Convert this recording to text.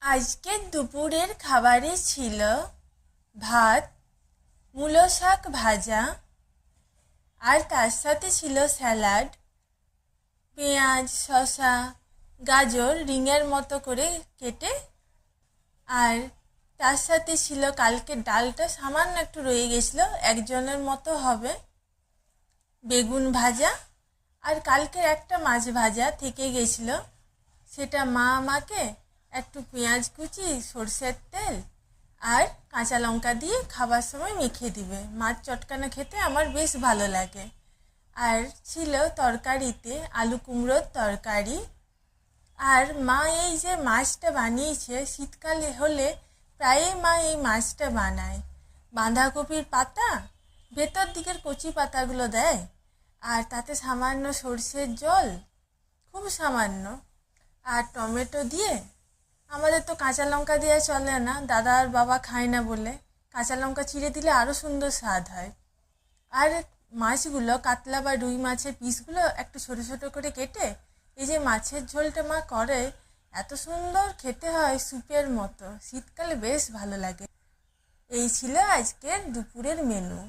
আজকের দুপুরের খাবারে ছিল ভাত, মূলো শাক ভাজা, আর তার সাথে ছিল স্যালাড, পেঁয়াজ, শসা, গাজর রিংয়ের মতো করে কেটে, আর তার সাথে ছিল কালকের ডালটা সামান্য একটু রয়ে গেছিলো, একজনের মতো হবে, বেগুন ভাজা, আর কালকের একটা মাছ ভাজা থেকে গেছিলো, সেটা মা আমাকে একটু পেঁয়াজ কুচি, সরষের তেল আর কাঁচা লঙ্কা দিয়ে খাবার সময় মেখে দিবে। মাছ চটকানো খেতে আমার বেশ ভালো লাগে। আর ছিল তরকারিতে আলু কুমড়োর তরকারি। আর মা এই যে মাছটা বানিয়েছে, শীতকালে হলে প্রায়ই মা এই মাছটা বানায়। বাঁধাকপির পাতা, ভেতর দিকের কচি পাতাগুলো দেয়, আর তাতে সামান্য সর্ষের জল, খুব সামান্য, আর টমেটো দিয়ে, আমাদের তো কাঁচা লঙ্কা দিয়ে চলে না, দাদা আর বাবা খায় না বলে কাঁচা লঙ্কা চিড়ে দিলে আরও সুন্দর স্বাদ হয়। আর মাছগুলো, কাতলা বা রুই মাছের পিসগুলো একটু ছোটো ছোটো করে কেটে এই যে মাছের ঝোলটা মা করে, এত সুন্দর খেতে হয়, স্যুপের মতো, শীতকালে বেশ ভালো লাগে। এই ছিল আজকের দুপুরের মেনু।